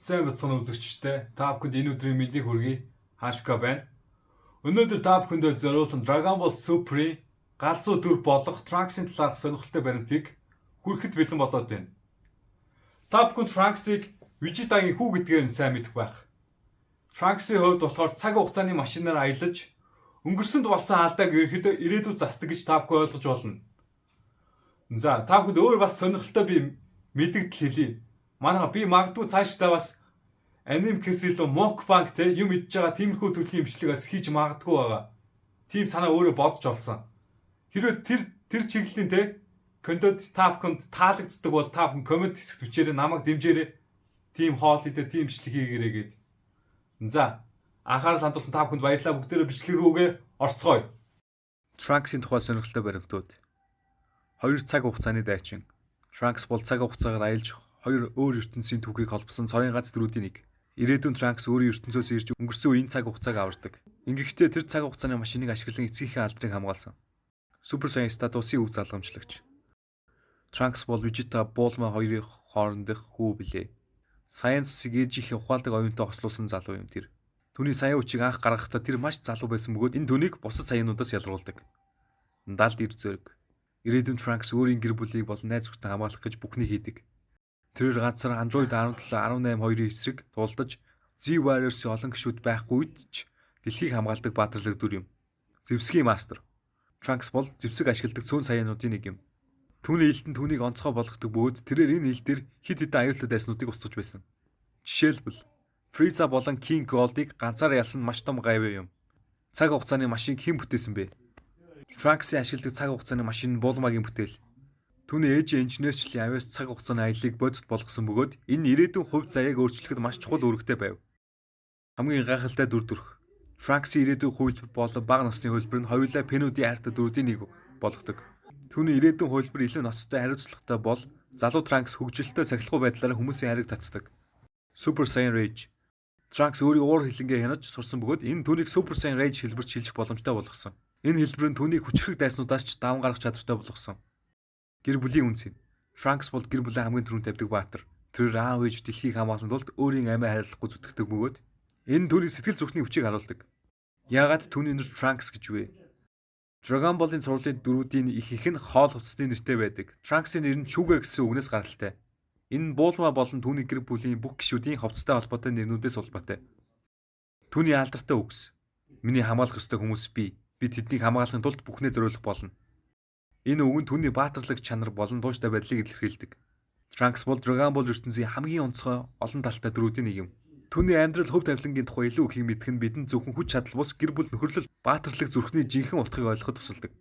Сайн бацхан үзэгчтэй та бүхэнд энэ өдрийн мэндийг хүргэе. Хашка байна. Өнөөдөр та бүхэндээ зориулсан Dragon Ball Super-ийн галзуу дүр болох Trunks-ийн талаарх сонирхолтой баримтыг хүрэхэд бэлэн болоод байна. Та бүхэн Trunks-ыг Vegeta-гийн хүү гэдгээр нь сайн мэдэх байх. Trunks-ийн хувьд болохоор цаг хугацааны машинаар аялаж өнгөрсөнд болсон алдааг ерөнхийдөө ирээдүйд засдаг гэж та бүхэн ойлгож болно. За та бүхэнд өөр бас сонирхолтой би мэдэгдэл хэлье. Би магадгүй цаашдаа бас аним кэсэлөө мокбанк те юм идж байгаа тиймэрхүү төрлийн имчилгээ бас хийж магадгүй байгаа. Тийм санаа өөрөө бодож олсон. Хэрвээ тэр чиглэлийн те контент та бүхэнд таалагддаг бол та бүхэн комент хэсэгт бичээрэй, намайг дэмжээрэй. Тийм хоол идэ, тийм имчилгээ хийгээрэй гэд. За анхаарал хандуулсан та бүхэнд баярлалаа. Бүгдээрээ бичлэг рүүгээ орцгоё. Trunks-ийн тухай сонирхолтой баримтууд. 2 цаг хугацааны дайчин. Trunks бол цаг хугацаагаар аялж 2 өөр ертөнцийн түүхийг холбосон цорын ганц дөрүүдийн нэг. Ирээдүйн Trunks өөрийн ертөнцөөс ирж өнгөрсөн үеийн цаг хугацааг авардаг. Ингэхдээ тэр цаг хугацааны машиныг ашиглан эцгийнхээ алдрыг хамгаалсан. Супер Саян статусын үе залгамжлагч. Trunks бол Vegeta, Bulma хоёрын хоорондох хүү билээ. Саян цусыг ээжийнхээ ухаалаг оюунтай хослуулсан залуу юм тэр. Түүний саяан хүчийг анх гаргахдаа тэр маш залуу байсан бөгөөд энэ түүнийг бусад саяануудаас ялруулдаг. Далд ир зөрөг. Ирээдүйн Trunks өөрийн гэр бүлийг болон найз нөхдөд хамгаалах гэж бүхнийг хийдэг. Тэрээр ганцаар Android 17-18-2-ийн эсрэг тулдаж Z-Warriors-ийн олон гишүүд байхгүй үед ч дэлхийг хамгаалдаг баатарлаг дүр юм. Зэвсгийн мастер. Trunks бол зэвсэг ашигладаг цөөн саяануудын нэг юм. Түүний илтэн түүнийг онцгой болгодог бөгөөд тэрээр энэ ил дээр хид хідэн аюултай дайснуудыг устгаж байсан. Жишээлбэл Frieza болон King Gold-ыг ганцаараа ялсан маш том гавь юм. Цаг хугацааны машин хэн бүтээсэн бэ? Trunks-ийн ашигладаг цаг хугацааны машин Bulma-гийн бүтээл. Түүний ээжийн инженерчлэлийн авиас цаг хугацааны аяллыг бодит болгосон бөгөөд энэ ирээдүйн хувь заяаг өөрчлөхөд маш чухал үүрэгтэй байв. Хамгийн гайхалтай дүр төрх. Trunks-ийн ирээдүйн хувилбар болон бага насны хувилбар нь хоёулаа Пенүүдийн хайртай дүрүүдийн нэг болгодог. Түүний ирээдүйн хувилбар илүү ноцтой хариуцлагатай бол залуу Trunks хөгжилтэй сахилгуу байдлаараа хүмүүсийн хайрыг татдаг. Super Saiyan Rage. Trunks өөрийн уур хилэнгээ хянаж сурсан бөгөөд энэ түүнийг Super Saiyan Rage хэлбэрт шилжих боломжтой болгосон. Энэ хэлбэр нь түүнийг хүчрэг дайснуудаас ч даван гарах чадвартай болгосон. Гэр бүлийн үнцэн. Trunks бол гэр бүлийн хамгийн түрүүнд тавьдаг баатар. Тэр аав ээж дэлхийг хамгаалсан тулд өөрийн амиа хайрлахгүй зүтгэдэг бөгөөд энэ түүний сэтгэл зүрхний хүчийг харуулдаг. Яагаад түүний нэр Trunks гэж вэ? Dragon Ball-ын сурлын дөрүүдийн их нь хоол хувцасны нэртэй байдаг. Trunks-ийн нэр нь Chuga гэсэн үгнээс гаралтай. Энэ Bulma болон түүний гэр бүлийн бүх гишүүдийн хувцастай холбоотой нэрнүүдээс улбаатай. Түүний алдартай үгс. Миний хамгаалах ёстой хүмүүс би. Би тэднийг хамгаалахын тулд бүхнээ зориулах болно. Энэ үг нь түүний баатарлаг чанар болон тууштай байдлыг илэрхийлдэг. Trunks бол Dragon Ball ертөнцийн хамгийн онцгой олон талтай дөрүүдийн нэг юм. Түүний амьдрал хөв тавилангийн тухай илүү их мэдэх нь бидэнд зөвхөн хүч чадал бус гэр бүл нөхөрлөл баатарлаг зүрхний жинхэнэ утгыг ойлгоход тусалдаг.